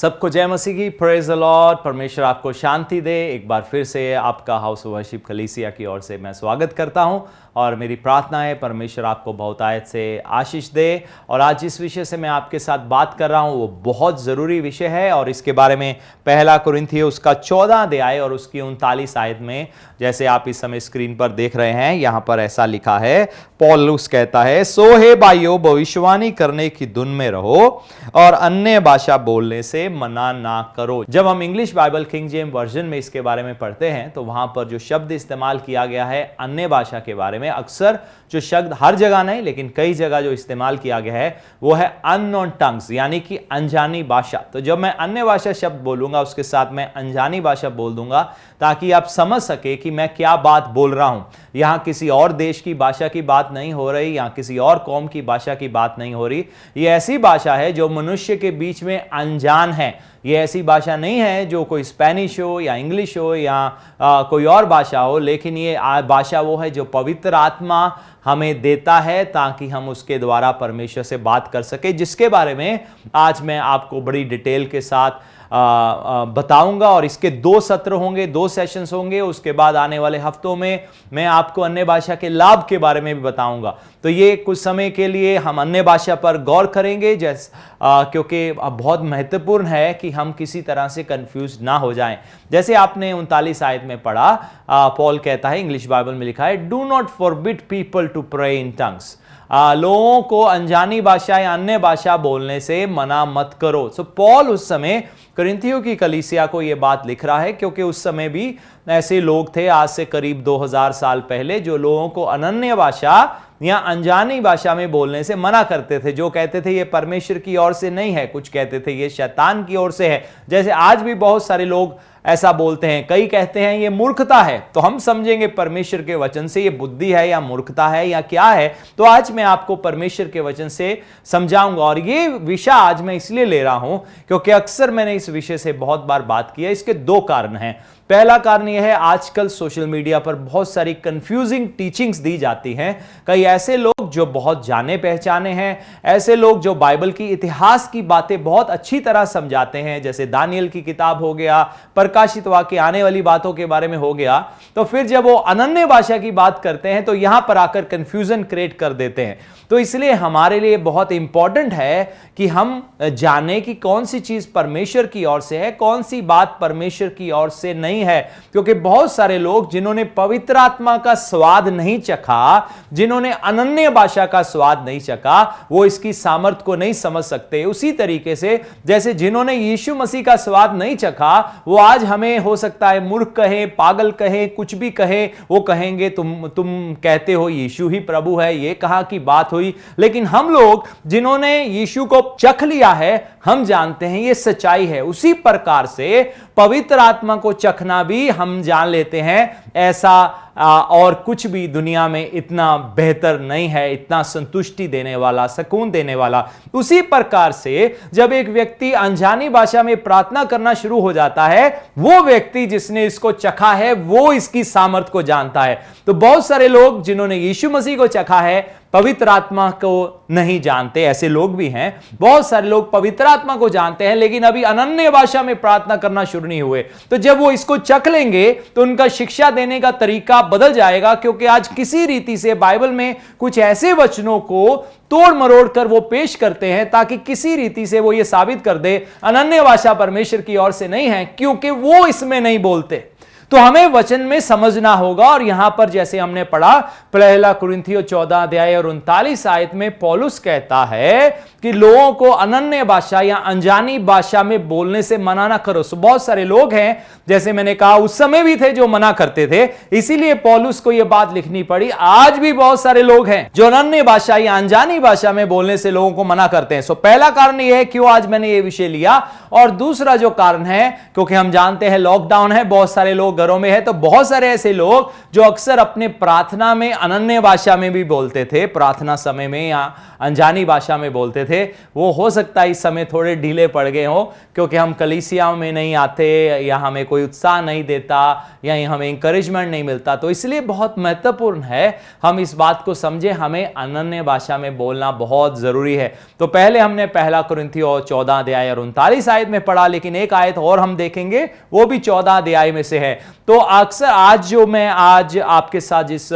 सबको जय मसीह की, प्रेज द लॉर्ड। परमेश्वर आपको शांति दे। एक बार फिर से आपका हाउस ऑफ वर्शिप कलीसिया की ओर से मैं स्वागत करता हूं और मेरी प्रार्थना है परमेश्वर आपको बहुतायत से आशीष दे। और आज जिस विषय से मैं आपके साथ बात कर रहा हूं वो बहुत ज़रूरी विषय है और इसके बारे में पहला कुरिन्थियों उसका 14 अध्याय और उसकी 39 आयत में, जैसे आप इस समय स्क्रीन पर देख रहे हैं, यहाँ पर ऐसा लिखा है। पौलुस कहता है, सो हे भाइयों, भविष्यवाणी करने की धुन में रहो और अन्य भाषा बोलने से मना ना करो। जब हम English Bible king James version में इसके बारे में पढ़ते हैं तो वहां पर जो शब्द इस्तेमाल किया गया है अन्य भाषा के बारे में, अक्सर जो शब्द, हर जगह नहीं लेकिन कई जगह जो इस्तेमाल किया गया है वो है अननोन टंग्स, यानी कि अनजानी भाषा। तो जब मैं अन्य भाषा शब्द बोलूंगा उसके साथ मैं अनजानी भाषा बोल दूंगा ताकि आप समझ सके कि मैं क्या बात बोल रहा हूं। यहां किसी और देश की भाषा की बात नहीं हो रही, यहां किसी और कौम की भाषा की बात नहीं हो रही। ये ऐसी भाषा है जो मनुष्य के बीच में अनजान है। ये ऐसी भाषा नहीं है जो कोई स्पेनिश हो या इंग्लिश हो या कोई और भाषा हो, लेकिन ये भाषा वो है जो पवित्र आत्मा हमें देता है ताकि हम उसके द्वारा परमेश्वर से बात कर सके, जिसके बारे में आज मैं आपको बड़ी डिटेल के साथ बताऊंगा। और इसके 2 सत्र होंगे, 2 सेशंस होंगे। उसके बाद आने वाले हफ्तों में मैं आपको अन्य भाषा के लाभ के बारे में भी बताऊंगा। तो ये कुछ समय के लिए हम अन्य भाषा पर गौर करेंगे, क्योंकि बहुत महत्वपूर्ण है कि हम किसी तरह से कंफ्यूज ना हो जाएं। जैसे आपने 39 आयत में पढ़ा, पॉल कहता है, इंग्लिश बाइबल में लिखा है, do not forbid people to pray in tongues. लोगों को अनजानी भाषा या अन्य भाषा बोलने से मना मत करो। सो पॉल उस समय कुरिन्थियों की कलीसिया को यह बात लिख रहा है, क्योंकि उस समय भी ऐसे लोग थे, आज से करीब 2000 साल पहले, जो लोगों को अनन्य भाषा या अनजानी भाषा में बोलने से मना करते थे। जो कहते थे ये परमेश्वर की ओर से नहीं है, कुछ कहते थे ये शैतान की ओर से है। जैसे आज भी बहुत सारे लोग ऐसा बोलते हैं। कई कहते हैं ये मूर्खता है, तो हम समझेंगे परमेश्वर के वचन से ये बुद्धि है या मूर्खता है या क्या है। तो आज मैं आपको परमेश्वर के वचन से समझाऊंगा। और ये विषय आज मैं इसलिए ले रहा हूं क्योंकि अक्सर मैंने इस विषय से बहुत बार बात की है। इसके 2 कारण हैं। पहला कारण यह है, आजकल सोशल मीडिया पर बहुत सारी कंफ्यूजिंग टीचिंग्स दी जाती हैं। कई ऐसे लोग जो बहुत जाने पहचाने हैं, ऐसे लोग जो बाइबल की इतिहास की बातें बहुत अच्छी तरह समझाते हैं, जैसे दानियल की किताब हो गया, प्रकाशित वाक्य, आने वाली बातों के बारे में हो गया, तो फिर जब वो अनन्य भाषा की बात करते हैं तो यहां पर आकर कंफ्यूजन क्रिएट कर देते हैं। तो इसलिए हमारे लिए बहुत इंपॉर्टेंट है कि हम जाने कि कौन सी चीज परमेश्वर की ओर से है, कौन सी बात परमेश्वर की ओर से नहीं है। क्योंकि बहुत सारे लोग जिन्होंने पवित्र आत्मा का स्वाद नहीं चखा, जिन्होंने अनन्य भाषा का स्वाद नहीं चखा, वो इसकी सामर्थ को नहीं समझ सकते। उसी तरीके से जैसे जिन्होंने यीशु मसीह का स्वाद नहीं चखा, वो आज हमें हो सकता है मूर्ख कहे, पागल कहे, कुछ भी कहे, वो कहेंगे तुम कहते हो यीशु ही प्रभु है, ये कहां की बात हुई। लेकिन हम लोग जिन्होंने यीशु को चख लिया है, हम जानते हैं ये सच्चाई है। उसी प्रकार से पवित्र आत्मा को चखना भी हम जान लेते हैं, ऐसा और कुछ भी दुनिया में इतना बेहतर नहीं है, इतना संतुष्टि देने वाला, सुकून देने वाला। उसी प्रकार से जब एक व्यक्ति अनजानी भाषा में प्रार्थना करना शुरू हो जाता है, वो व्यक्ति जिसने इसको चखा है वो इसकी सामर्थ्य को जानता है। तो बहुत सारे लोग जिन्होंने यीशु मसीह को चखा है पवित्र आत्मा को नहीं जानते, ऐसे लोग भी हैं। बहुत सारे लोग पवित्र आत्मा को जानते हैं लेकिन अभी अनन्य भाषा में प्रार्थना करना शुरू नहीं हुए। तो जब वो इसको चख लेंगे तो उनका शिक्षा देने का तरीका बदल जाएगा, क्योंकि आज किसी रीति से बाइबल में कुछ ऐसे वचनों को तोड़ मरोड़ कर वो पेश करते हैं ताकि किसी रीति से वो ये साबित कर दे अनन्य भाषा परमेश्वर की ओर से नहीं है, क्योंकि वो इसमें नहीं बोलते। तो हमें वचन में समझना होगा। और यहां पर जैसे हमने पढ़ा, पहला कुरिन्थियों 14 अध्याय और 39 आयत में पौलुस कहता है कि लोगों को अनन्य भाषा या अनजानी भाषा में बोलने से मना ना करो। सो बहुत सारे लोग हैं, जैसे मैंने कहा उस समय भी थे जो मना करते थे, इसीलिए पौलुस को यह बात लिखनी पड़ी। आज भी बहुत सारे लोग हैं जो अनन्य भाषा या अनजानी भाषा में बोलने से लोगों को मना करते हैं। सो पहला कारण यह है क्यों आज मैंने ये विषय लिया। और दूसरा जो कारण है, क्योंकि हम जानते हैं लॉकडाउन है, बहुत सारे लोग घरों में है तो बहुत सारे ऐसे लोग जो अक्सर अपने प्रार्थना में अनन्य भाषा में भी बोलते थे, प्रार्थना समय में या अनजानी भाषा में बोलते थे। वो हो सकता है इस समय थोड़े ढीले पड़ गए हो, क्योंकि हम कलीसियाओं में नहीं आते या हमें कोई उत्साह नहीं देता या हमें इंकरेजमेंट नहीं मिलता। तो इसलिए बहुत महत्वपूर्ण है हम इस बात को समझे, हमें अनन्य भाषा में बोलना बहुत जरूरी है। तो पहले हमने पहला कुरिन्थियों 14 अध्याय और 39 आयत में पढ़ा, लेकिन एक आयत और हम देखेंगे, वो भी 14 अध्याय में से है। तो अक्सर आज आपके साथ जिस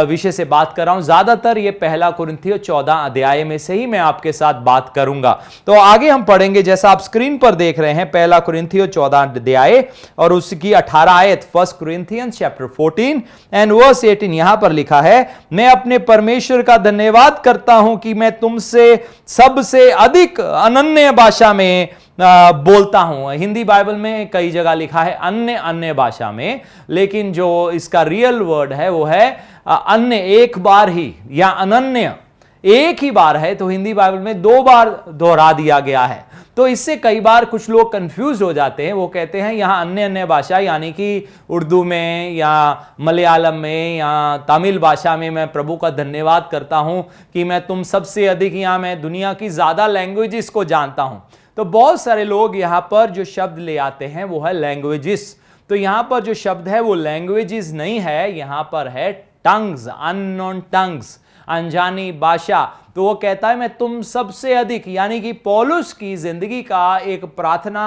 विषय से बात कर रहा हूं, ज्यादातर ये पहला कुरिन्थियों 14 अध्याय में से ही मैं आपके साथ बात करूंगा। तो आगे हम पढ़ेंगे, जैसा आप स्क्रीन पर देख रहे हैं, पहला कुरिन्थियों 14 अध्याय और उसकी 18 आयत, 1 Corinthians chapter 14 एंड वर्स 18। यहां पर लिखा है, मैं अपने परमेश्वर का धन्यवाद करता हूं कि मैं तुमसे सबसे अधिक अनन्य भाषा में बोलता हूं। हिंदी बाइबल में कई जगह लिखा है अन्य भाषा में, लेकिन जो इसका रियल वर्ड है वो है अन्य, एक बार ही, या अनन्य एक ही बार है। तो हिंदी बाइबल में 2 बार दोहरा दिया गया है। तो इससे कई बार कुछ लोग कंफ्यूज हो जाते हैं। वो कहते हैं यहां अन्य भाषा यानी कि उर्दू में या मलयालम में या तमिल भाषा में मैं प्रभु का धन्यवाद करता हूं कि मैं तुम सबसे अधिक, या मैं दुनिया की ज्यादा लैंग्वेजेस को जानता हूं। तो बहुत सारे लोग यहां पर जो शब्द ले आते हैं वो है लैंग्वेजेस। तो यहां पर जो शब्द है वो लैंग्वेजेस नहीं है, यहां पर है टंग्स, अननोन टंग्स, अनजानी भाषा। तो वो कहता है मैं तुम सबसे अधिक, यानी कि पौलुस की जिंदगी का एक प्रार्थना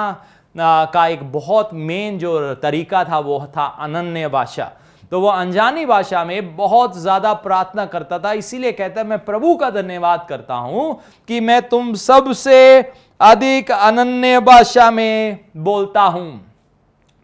का एक बहुत मेन जो तरीका था वो था अनन्य भाषा। तो वो अनजानी भाषा में बहुत ज्यादा प्रार्थना करता था। इसीलिए कहता है मैं प्रभु का धन्यवाद करता हूं कि मैं तुम सबसे अधिक अनन्य भाषा में बोलता हूं,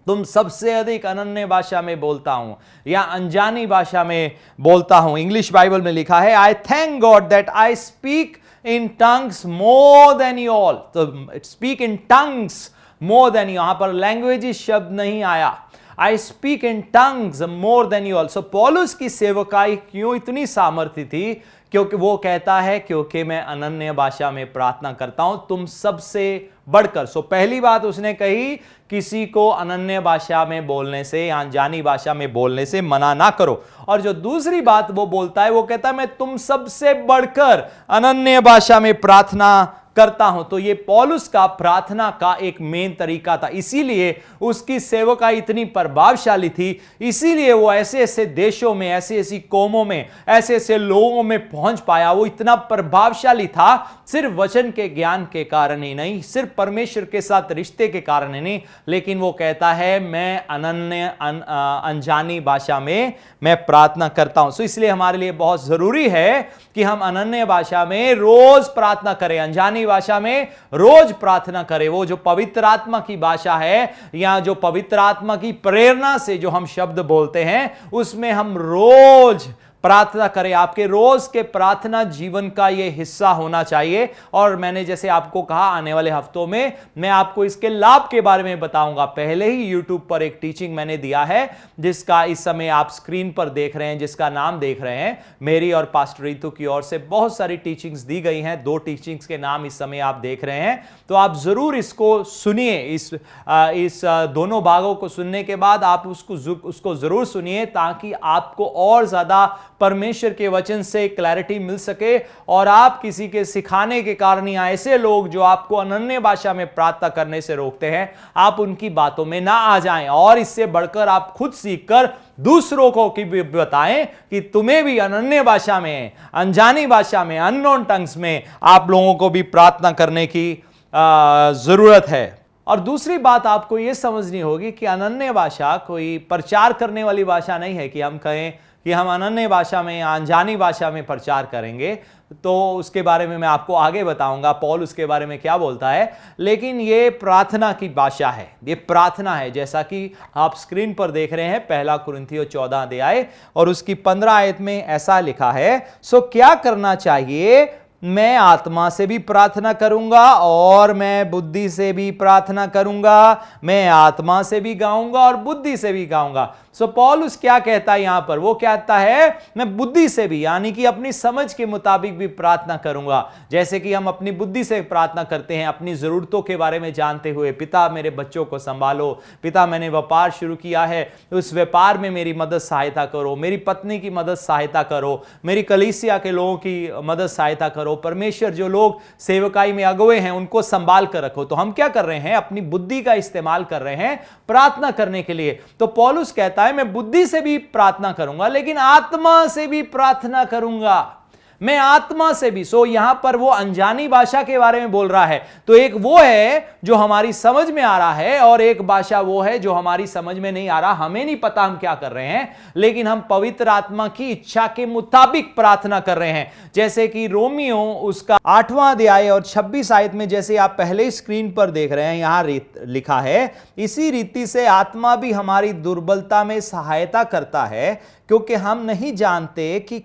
तुम सबसे अधिक अनन्य भाषा में बोलता हूं या अनजानी भाषा में बोलता हूं। इंग्लिश बाइबल में लिखा है, I thank God that I speak in tongues more than you all. तो speak in tongues more than, यहां पर लैंग्वेजेस शब्द नहीं आया। I speak in tongues more than you all. So पौलुस की सेवकाई क्यों इतनी सामर्थ्य थी? क्योंकि वो कहता है क्योंकि मैं अनन्य भाषा में प्रार्थना करता हूं तुम सबसे बढ़कर। सो पहली बात उसने कही, किसी को अनन्य भाषा में बोलने से या अनजानी भाषा में बोलने से मना ना करो। और जो दूसरी बात वो बोलता है, वो कहता है मैं तुम सबसे बढ़कर अनन्य भाषा में प्रार्थना करता हूं। तो ये पौलुस का प्रार्थना का एक मेन तरीका था, इसीलिए उसकी सेवका इतनी प्रभावशाली थी। इसीलिए वो ऐसे ऐसे देशों में, ऐसी ऐसी कौमों में, ऐसे ऐसे लोगों में पहुंच पाया। वो इतना प्रभावशाली था सिर्फ वचन के ज्ञान के कारण ही नहीं, सिर्फ परमेश्वर के साथ रिश्ते के कारण ही नहीं, लेकिन वो कहता है मैं अनन्य अनजानी भाषा में मैं प्रार्थना करता हूं। सो इसलिए हमारे लिए बहुत जरूरी है कि हम अनन्य भाषा में रोज प्रार्थना करें, अनजानी भाषा में रोज प्रार्थना करें। वो जो पवित्र आत्मा की भाषा है या जो पवित्र आत्मा की प्रेरणा से जो हम शब्द बोलते हैं, उसमें हम रोज प्रार्थना करें। आपके रोज के प्रार्थना जीवन का यह हिस्सा होना चाहिए। और मैंने जैसे आपको कहा, आने वाले हफ्तों में मैं आपको इसके लाभ के बारे में बताऊंगा। पहले ही YouTube पर एक टीचिंग मैंने दिया है, जिसका इस समय आप स्क्रीन पर देख रहे हैं, जिसका नाम देख रहे हैं। मेरी और पास्टर रितु की ओर से बहुत सारी टीचिंग्स दी गई हैं। 2 टीचिंग्स के नाम इस समय आप देख रहे हैं, तो आप जरूर इसको सुनिए। इस दोनों भागों को सुनने के बाद आप उसको जरूर सुनिए, ताकि आपको और ज्यादा परमेश्वर के वचन से क्लैरिटी मिल सके और आप किसी के सिखाने के कारण या ऐसे लोग जो आपको अनन्य भाषा में प्रार्थना करने से रोकते हैं, आप उनकी बातों में ना आ जाएं। और इससे बढ़कर आप खुद सीखकर दूसरों को भी बताएं कि तुम्हें भी अनन्य भाषा में, अनजानी भाषा में, अननोन टंग्स में आप लोगों को भी प्रार्थना करने की जरूरत है। और दूसरी बात आपको यह समझनी होगी कि अनन्य भाषा कोई प्रचार करने वाली भाषा नहीं है कि हम कहें कि हम अनन्य भाषा में या अनजानी भाषा में प्रचार करेंगे। तो उसके बारे में मैं आपको आगे बताऊंगा, पौल उसके बारे में क्या बोलता है। लेकिन ये प्रार्थना की भाषा है, ये प्रार्थना है, जैसा कि आप स्क्रीन पर देख रहे हैं। पहला कुरिन्थियों 14 अध्याय और उसकी 15 आयत में ऐसा लिखा है, सो क्या करना चाहिए? मैं आत्मा से भी प्रार्थना करूंगा और मैं बुद्धि से भी प्रार्थना करूंगा, मैं आत्मा से भी गाऊंगा और बुद्धि से भी गाऊंगा। सो पौलुस क्या कहता है यहां पर? वो कहता है मैं बुद्धि से भी, यानी कि अपनी समझ के मुताबिक भी प्रार्थना करूंगा। जैसे कि हम अपनी बुद्धि से प्रार्थना करते हैं अपनी जरूरतों के बारे में जानते हुए, पिता मेरे बच्चों को संभालो, पिता मैंने व्यापार शुरू किया है, उस व्यापार में मेरी मदद सहायता करो, मेरी पत्नी की मदद सहायता करो, मेरी कलीसिया के लोगों की मदद सहायता करो, परमेश्वर जो लोग सेवकाई में अगुवे हैं उनको संभाल कर रखो। तो हम क्या कर रहे हैं? अपनी बुद्धि का इस्तेमाल कर रहे हैं प्रार्थना करने के लिए। तो पौलुस कहता है मैं बुद्धि से भी प्रार्थना करूंगा लेकिन आत्मा से भी प्रार्थना करूंगा, मैं आत्मा से भी। सो यहां पर वो अनजानी भाषा के बारे में बोल रहा है। तो एक वो है जो हमारी समझ में आ रहा है और एक भाषा वो है जो हमारी समझ में नहीं आ रहा, हमें नहीं पता हम क्या कर रहे हैं, लेकिन हम पवित्र आत्मा की इच्छा के मुताबिक प्रार्थना कर रहे हैं। जैसे कि रोमियो उसका 8वां अध्याय और 26 आयत में, जैसे आप पहले स्क्रीन पर देख रहे हैं, यहां लिखा है, इसी रीति से आत्मा भी हमारी दुर्बलता में सहायता करता है, क्योंकि हम नहीं जानते कि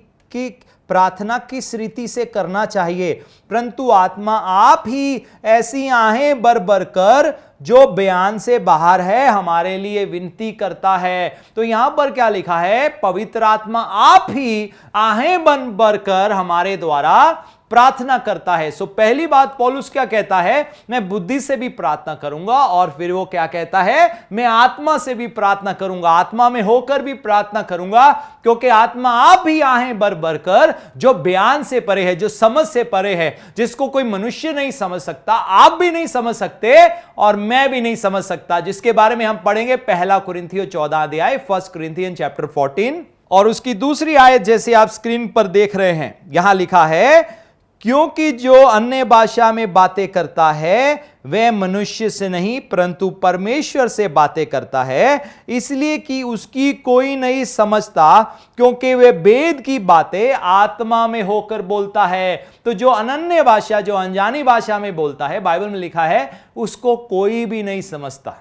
प्रार्थना किस रीति से करना चाहिए, परंतु आत्मा आप ही ऐसी आहें भर भर कर जो बयान से बाहर है हमारे लिए विनती करता है। तो यहां पर क्या लिखा है? पवित्र आत्मा आप ही आहें भर भर कर हमारे द्वारा प्रार्थना करता है। सो पहली बात पौलुस क्या कहता है? मैं बुद्धि से भी प्रार्थना करूंगा, और फिर वो क्या कहता है? मैं आत्मा से भी प्रार्थना करूंगा, आत्मा में होकर भी प्रार्थना करूंगा, क्योंकि आत्मा आप ही आहें भर भर कर जो बयान से परे है, जो समझ से परे है, जिसको कोई मनुष्य नहीं समझ सकता, आप भी नहीं समझ सकते और मैं भी नहीं समझ सकता, जिसके बारे में हम पढ़ेंगे 1 कुरिन्थियों 14 अध्याय, 1 Corinthians chapter 14 और उसकी दूसरी आयत जैसे आप स्क्रीन पर देख रहे हैं। यहां लिखा है, क्योंकि जो अन्य भाषा में बातें करता है वह मनुष्य से नहीं परंतु परमेश्वर से बातें करता है, इसलिए कि उसकी कोई नहीं समझता, क्योंकि वह वेद की बातें आत्मा में होकर बोलता है। तो जो अनन्य भाषा, जो अनजानी भाषा में बोलता है, बाइबल में लिखा है, उसको कोई भी नहीं समझता,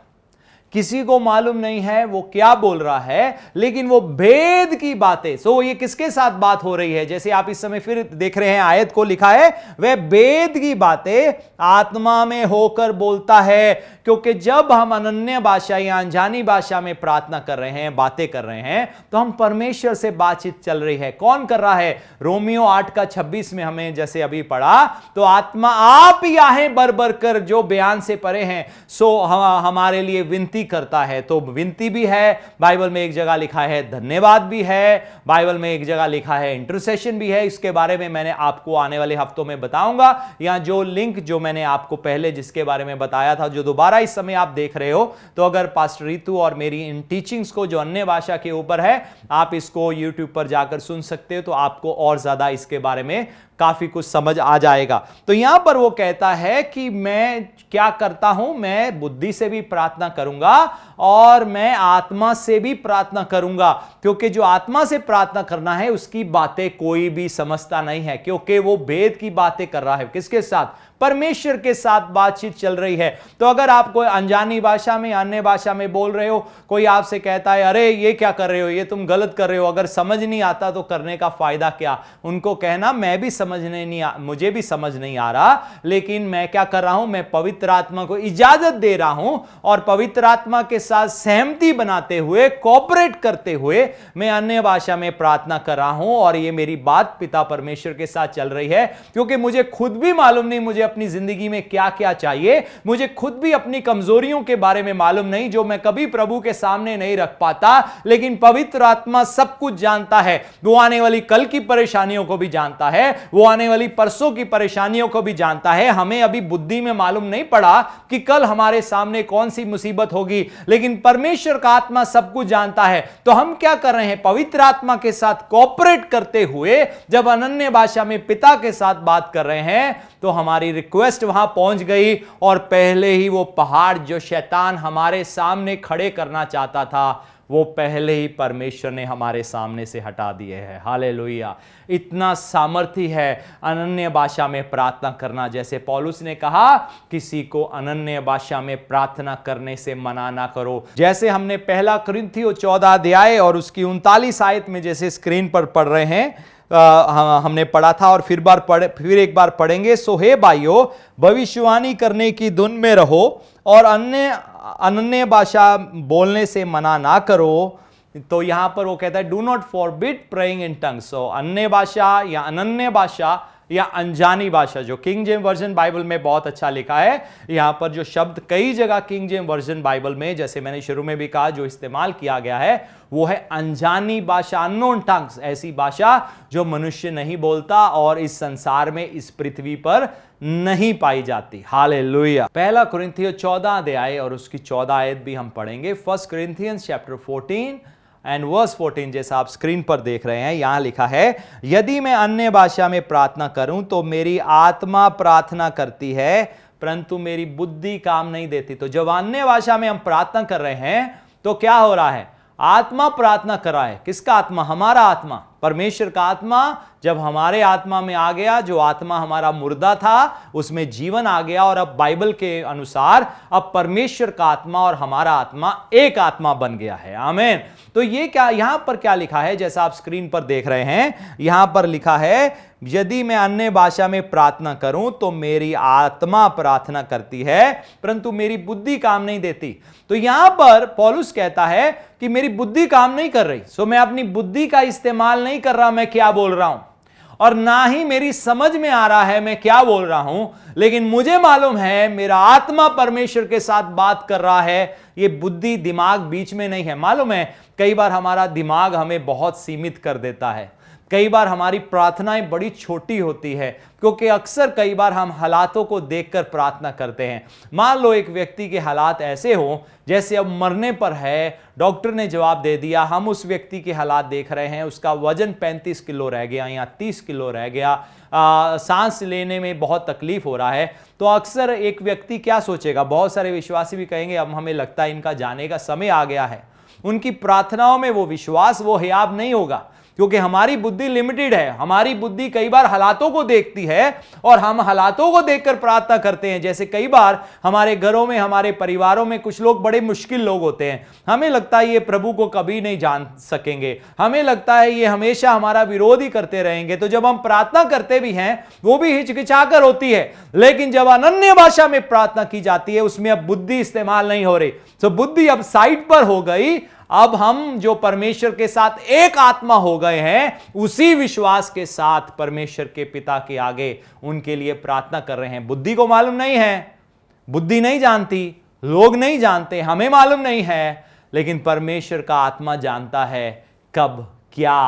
किसी को मालूम नहीं है वो क्या बोल रहा है, लेकिन वो भेद की बातें। सो ये किसके साथ बात हो रही है? जैसे आप इस समय फिर देख रहे हैं आयत को, लिखा है वह भेद की बातें आत्मा में होकर बोलता है, क्योंकि जब हम अनन्य भाषा या अनजानी भाषा में प्रार्थना कर रहे हैं, बातें कर रहे हैं, तो हम परमेश्वर से बातचीत चल रही है। कौन कर रहा है? रोमियो 8:26 में हमें जैसे अभी पढ़ा, तो आत्मा आप ही आहें भर भर कर जो बयान से परे हैं सो हमारे लिए विनती करता है। तो विनती भी है, बाइबल में एक जगह लिखा है धन्यवाद भी है, बाइबल में एक जगह लिखा है इंटरसेशन भी है। इसके बारे में मैंने आपको आने वाले हफ्तों में बताऊंगा, या जो लिंक जो मैंने आपको पहले जिसके बारे में बताया था, जो दोबारा इस समय आप देख रहे हो, तो अगर पास्टर रितु और मेरी इन टीचिंग्स को जो अन्य भाषा के ऊपर है, आप इसको YouTube पर जाकर सुन सकते हो, तो आपको और ज्यादा इसके बारे में काफी कुछ समझ आ जाएगा। तो यहां पर वो कहता है कि मैं क्या करता हूं? मैं बुद्धि से भी प्रार्थना करूंगा और मैं आत्मा से भी प्रार्थना करूंगा, क्योंकि जो आत्मा से प्रार्थना करना है उसकी बातें कोई भी समझता नहीं है, क्योंकि वो भेद की बातें कर रहा है। किसके साथ? परमेश्वर के साथ बातचीत चल रही है। तो अगर आप कोई अनजानी भाषा में, अन्य भाषा में बोल रहे हो, कोई आपसे कहता है अरे ये क्या कर रहे हो, ये तुम गलत कर रहे हो, अगर समझ नहीं आता तो करने का फायदा क्या? उनको कहना मैं भी मुझे भी समझ नहीं आ रहा, लेकिन मैं क्या कर रहा हूं? मैं पवित्र आत्मा को इजाजत दे रहा हूं और पवित्र आत्मा के साथ सहमति बनाते हुए, कोऑपरेट करते हुए मैं अन्य भाषा में प्रार्थना कर रहा हूं, और ये मेरी बात पिता परमेश्वर के साथ चल रही है, क्योंकि मुझे खुद भी मालूम नहीं मुझे अपनी जिंदगी में क्या क्या चाहिए, मुझे खुद भी अपनी कमजोरियों के बारे में मालूम नहीं, जो मैं कभी प्रभु के सामने नहीं रख पाता, लेकिन पवित्र आत्मा सब कुछ जानता है। वो आने वाली कल की परेशानियों को भी जानता है, वो आने वाली परसों की परेशानियों को भी जानता है। हमें अभी बुद्धि में मालूम नहीं पड़ा कि कल हमारे सामने कौन सी मुसीबत होगी, लेकिन परमेश्वर का आत्मा सब कुछ जानता है। तो हम क्या कर रहे हैं? पवित्र आत्मा के साथ कोऑपरेट करते हुए जब अनन्य भाषा में पिता के साथ बात कर रहे हैं, तो हमारी रिक्वेस्ट वहां पहुंच गई, और पहले ही वो पहाड़ जो शैतान हमारे सामने खड़े करना चाहता था, वो पहले ही परमेश्वर ने हमारे सामने से हटा दिए हैं। हालेलुया! इतना सामर्थ्य है अनन्य भाषा में प्रार्थना करना। जैसे पौलुस ने कहा, किसी को अनन्य भाषा में प्रार्थना करने से मना ना करो। जैसे हमने 1 कुरिन्थियों 14 अध्याय और उसकी 39 आयत में जैसे स्क्रीन पर पढ़ रहे हैं, हमने पढ़ा था और फिर एक बार पढ़ेंगे। सो हे भाइयों, भविष्यवाणी करने की धुन में रहो और अन्य भाषा बोलने से मना ना करो। तो यहां पर वो कहता है do not forbid praying in tongues. So अन्य भाषा या अनन्य भाषा या अनजानी भाषा, जो किंग जेम्स वर्जन बाइबल में बहुत अच्छा लिखा है। यहां पर जो शब्द कई जगह किंग जेम्स वर्जन बाइबल में, जैसे मैंने शुरू में भी कहा, जो इस्तेमाल किया गया है वो है अनजानी भाषा, अननोन टंग्स, ऐसी भाषा जो मनुष्य नहीं बोलता और इस संसार में, इस पृथ्वी पर नहीं पाई जाती। हालेलुया। पहला कुरिन्थियों 14 अध्याय और उसकी 14 आयत भी हम पढ़ेंगे। 1 Corinthians chapter 14 एंड वर्स 14, जैसा आप स्क्रीन पर देख रहे हैं, यहां लिखा है, यदि मैं अन्य भाषा में प्रार्थना करूं तो मेरी आत्मा प्रार्थना करती है परंतु मेरी बुद्धि काम नहीं देती। तो जब अन्य भाषा में हम प्रार्थना कर रहे हैं तो क्या हो रहा है? आत्मा प्रार्थना कर रहा है। किसका आत्मा? हमारा आत्मा, परमेश्वर का आत्मा जब हमारे आत्मा में आ गया, जो आत्मा हमारा मुर्दा था उसमें जीवन आ गया और अब बाइबल के अनुसार अब परमेश्वर का आत्मा और हमारा आत्मा एक आत्मा बन गया है। आमीन। तो ये क्या यहां पर क्या लिखा है, जैसा आप स्क्रीन पर देख रहे हैं, यहां पर लिखा है यदि मैं अन्य भाषा में प्रार्थना करूं तो मेरी आत्मा प्रार्थना करती है परंतु मेरी बुद्धि काम नहीं देती। तो यहां पर पौलुस कहता है कि मेरी बुद्धि काम नहीं कर रही, सो मैं अपनी बुद्धि का इस्तेमाल नहीं कर रहा मैं क्या बोल रहा हूं, और ना ही मेरी समझ में आ रहा है मैं क्या बोल रहा हूं, लेकिन मुझे मालूम है मेरा आत्मा परमेश्वर के साथ बात कर रहा है। ये बुद्धि, दिमाग बीच में नहीं है। मालूम है कई बार हमारा दिमाग हमें बहुत सीमित कर देता है, कई बार हमारी प्रार्थनाएं बड़ी छोटी होती है, क्योंकि अक्सर कई बार हम हालातों को देखकर प्रार्थना करते हैं। मान लो एक व्यक्ति के हालात ऐसे हो जैसे अब मरने पर है, डॉक्टर ने जवाब दे दिया, हम उस व्यक्ति के हालात देख रहे हैं, उसका वजन 35 किलो रह गया या 30 किलो रह गया, सांस लेने में बहुत तकलीफ हो रहा है। तो अक्सर एक व्यक्ति क्या सोचेगा, बहुत सारे विश्वासी भी कहेंगे अब हमें लगता है इनका जाने का समय आ गया है। उनकी प्रार्थनाओं में वो विश्वास, वो हियाब नहीं होगा, क्योंकि हमारी बुद्धि लिमिटेड है। हमारी बुद्धि कई बार हालातों को देखती है और हम हालातों को देखकर प्रार्थना करते हैं। जैसे कई बार हमारे घरों में, हमारे परिवारों में कुछ लोग बड़े मुश्किल लोग होते हैं, हमें लगता है ये प्रभु को कभी नहीं जान सकेंगे, हमें लगता है ये हमेशा हमारा विरोध ही करते रहेंगे। तो जब हम प्रार्थना करते भी हैं वो भी हिचकिचाकर होती है, लेकिन जब अनन्य भाषा में प्रार्थना की जाती है उसमें अब बुद्धि इस्तेमाल नहीं हो रही। तो बुद्धि अब साइड पर हो गई। अब हम जो परमेश्वर के साथ एक आत्मा हो गए हैं, उसी विश्वास के साथ परमेश्वर के पिता के आगे उनके लिए प्रार्थना कर रहे हैं। बुद्धि को मालूम नहीं है, बुद्धि नहीं जानती, लोग नहीं जानते, हमें मालूम नहीं है, लेकिन परमेश्वर का आत्मा जानता है कब क्या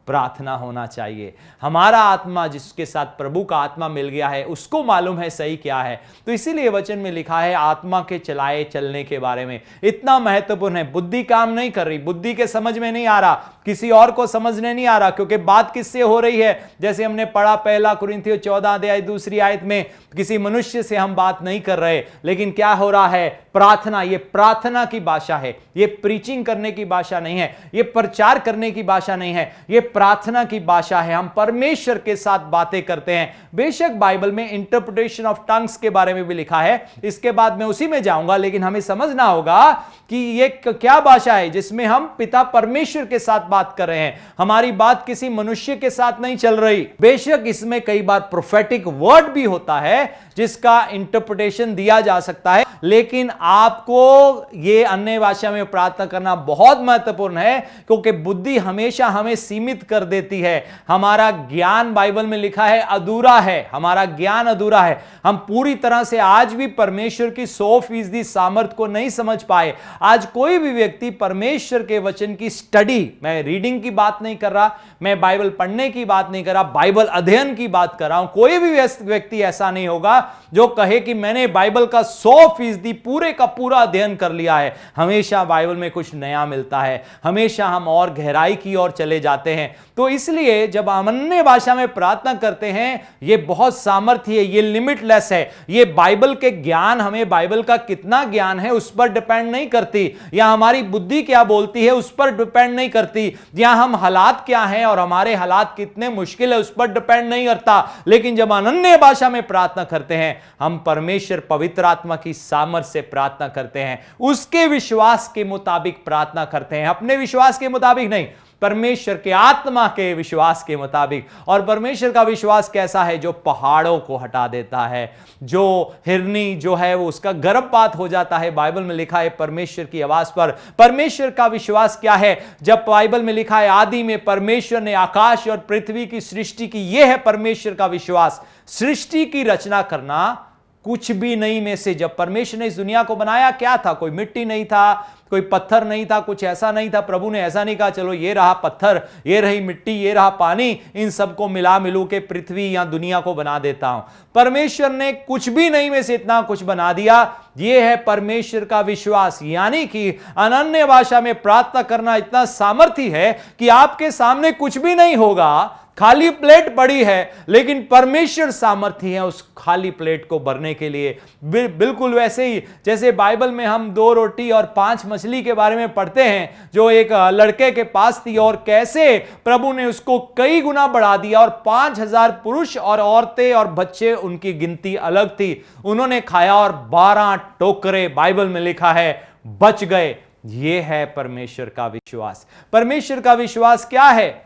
प्रार्थना होना चाहिए। हमारा आत्मा, जिसके साथ प्रभु का आत्मा मिल गया है, उसको मालूम है सही क्या है। तो इसीलिए वचन में लिखा है आत्मा के चलाए चलने के बारे में। इतना महत्वपूर्ण है। बुद्धि काम नहीं कर रही, बुद्धि के समझ में नहीं आ रहा, किसी और को समझने नहीं आ रहा, क्योंकि बात किससे हो रही है? जैसे हमने पढ़ा 1 कुरिन्थियों 14 अध्याय 2 आयत में, किसी मनुष्य से हम बात नहीं कर रहे, लेकिन क्या हो रहा है? प्रार्थना। ये प्रार्थना की भाषा है, ये प्रीचिंग करने की भाषा नहीं है, ये प्रचार करने की भाषा नहीं है, ये प्रार्थना की भाषा है। हम परमेश्वर के साथ बातें करते हैं। बेशक बाइबल में इंटरप्रिटेशन ऑफ टंग्स के बारे में भी लिखा है, इसके बाद मैं उसी में जाऊंगा, लेकिन हमें समझना होगा कि ये क्या भाषा है जिसमें हम पिता परमेश्वर के साथ बात कर रहे हैं। हमारी बात किसी मनुष्य के साथ नहीं चल रही। बेशक इसमें कई बार प्रोफेटिक वर्ड भी होता है जिसका इंटरप्रिटेशन दिया जा सकता है, लेकिन आपको ये अन्य भाषा में प्रार्थना करना बहुत महत्वपूर्ण है, क्योंकि बुद्धि हमेशा हमें सीमित कर देती है। हमारा ज्ञान, बाइबल में लिखा है, अधूरा है। हमारा ज्ञान अधूरा है। हम पूरी तरह से आज भी परमेश्वर की 100% सामर्थ्य को नहीं समझ पाए। आज कोई भी व्यक्ति परमेश्वर के वचन की स्टडी, मैं रीडिंग की बात नहीं कर रहा, मैं बाइबल पढ़ने की बात नहीं कर रहा, बाइबल अध्ययन की बात कर रहा हूं। कोई भी व्यक्ति ऐसा नहीं होगा जो कहे कि मैंने बाइबल का 100% पूरे का पूरा अध्ययन कर लिया है। हमेशा बाइबल में कुछ नया मिलता है, हमेशा हम और गहराई की ओर चले जाते हैं। तो इसलिए जब हम अन्य भाषा में प्रार्थना करते हैं, ये बहुत सामर्थ्य है, ये लिमिटलेस है। ये बाइबल के ज्ञान, हमें बाइबल का कितना ज्ञान है उस पर डिपेंड नहीं करती, या हमारी बुद्धि क्या बोलती है उस पर डिपेंड नहीं करती, या हम हालात क्या हैं और हमारे हालात कितने मुश्किल है उस पर डिपेंड नहीं करता। लेकिन जब अनन्य भाषा में प्रार्थना करते हैं, हम परमेश्वर पवित्र आत्मा की सामर्थ्य से प्रार्थना करते हैं, उसके विश्वास के मुताबिक प्रार्थना करते हैं, अपने विश्वास के मुताबिक नहीं। परमेश्वर के आत्मा के विश्वास के मुताबिक। और परमेश्वर का विश्वास कैसा है? जो पहाड़ों को हटा देता है, जो हिरनी जो है वो उसका गर्भपात हो जाता है। बाइबल में लिखा है परमेश्वर की आवाज पर। परमेश्वर का विश्वास क्या है? जब बाइबल में लिखा है आदि में परमेश्वर ने आकाश और पृथ्वी की सृष्टि की, यह है परमेश्वर का विश्वास। सृष्टि की रचना करना, कुछ भी नहीं में से। जब परमेश्वर ने इस दुनिया को बनाया, क्या था? कोई मिट्टी नहीं था, कोई पत्थर नहीं था, कुछ ऐसा नहीं था। प्रभु ने ऐसा नहीं कहा चलो ये रहा पत्थर, ये रही मिट्टी, ये रहा पानी, इन सबको मिला मिलू के पृथ्वी या दुनिया को बना देता हूं। परमेश्वर ने कुछ भी नहीं में से इतना कुछ बना दिया। यह है परमेश्वर का विश्वास। यानी कि अनन्य भाषा में प्रार्थना करना इतना सामर्थी है कि आपके सामने कुछ भी नहीं होगा, खाली प्लेट पड़ी है, लेकिन परमेश्वर सामर्थी है उस खाली प्लेट को भरने के लिए। बिल्कुल वैसे ही जैसे बाइबल में हम 2 रोटी और 5 मछली के बारे में पढ़ते हैं, जो एक लड़के के पास थी और कैसे प्रभु ने उसको कई गुना बढ़ा दिया, और 5000 पुरुष और औरतें और बच्चे, उनकी गिनती अलग थी, उन्होंने खाया और 12 टोकरे, बाइबल में लिखा है, बच गए। यह है परमेश्वर का विश्वास। परमेश्वर का विश्वास क्या है?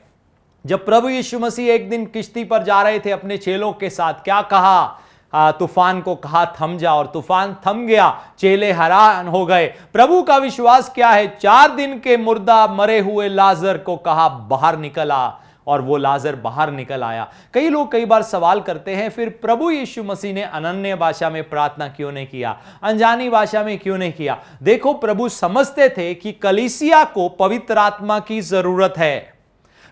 जब प्रभु यीशु मसीह एक दिन किश्ती पर जा रहे थे अपने चेलों के साथ, क्या कहा? तूफान को कहा थम जा, और तूफान थम गया, चेले हैरान हो गए। प्रभु का विश्वास क्या है? 4 दिन के मुर्दा मरे हुए लाजर को कहा बाहर निकल आ, और वो लाजर बाहर निकल आया। कई लोग कई बार सवाल करते हैं, फिर प्रभु यीशु मसीह ने अनन्य भाषा में प्रार्थना क्यों नहीं किया, अनजानी भाषा में क्यों नहीं किया? देखो, प्रभु समझते थे कि कलीसिया को पवित्र आत्मा की जरूरत है।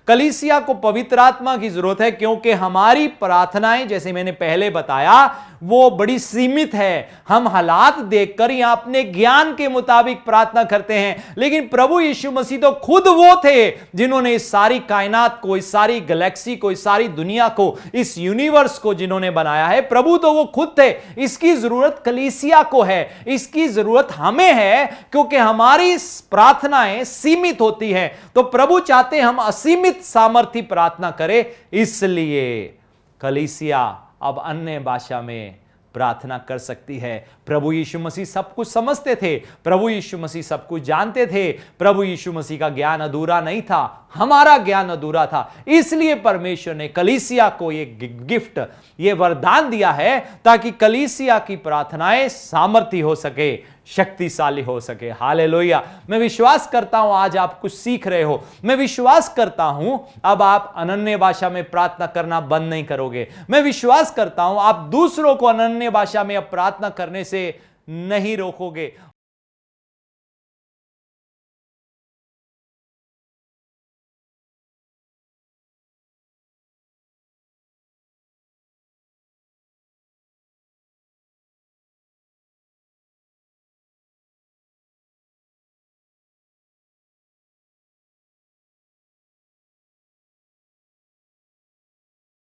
कलीसिया को पवित्र आत्मा की जरूरत है, क्योंकि हमारी प्रार्थनाएं, जैसे मैंने पहले बताया, वो बड़ी सीमित है। हम हालात देखकर या अपने ज्ञान के मुताबिक प्रार्थना करते हैं, लेकिन प्रभु यीशु मसीह तो खुद वो थे जिन्होंने इस सारी कायनात को, इस सारी गैलेक्सी को, इस सारी दुनिया को, इस यूनिवर्स को जिन्होंने बनाया है। प्रभु तो वो खुद थे। इसकी जरूरत कलीसिया को है, इसकी जरूरत हमें है, क्योंकि हमारी प्रार्थनाएं सीमित होती हैं। तो प्रभु चाहते हम असीमित सामर्थ्य प्रार्थना करें, इसलिए कलीसिया अब अन्य भाषा में प्रार्थना कर सकती है। प्रभु यीशु मसीह सब कुछ समझते थे, प्रभु यीशु मसीह सब कुछ जानते थे, प्रभु यीशु मसीह का ज्ञान अधूरा नहीं था, हमारा ज्ञान अधूरा था। इसलिए परमेश्वर ने कलीसिया को ये गिफ्ट, ये वरदान दिया है, ताकि कलीसिया की प्रार्थनाएं सामर्थी हो सके, शक्तिशाली हो सके। हालेलुया। मैं विश्वास करता हूं आज आप कुछ सीख रहे हो। मैं विश्वास करता हूं अब आप अनन्य भाषा में प्रार्थना करना बंद नहीं करोगे। मैं विश्वास करता हूं आप दूसरों को अनन्य भाषा में अब प्रार्थना करने से नहीं रोकोगे।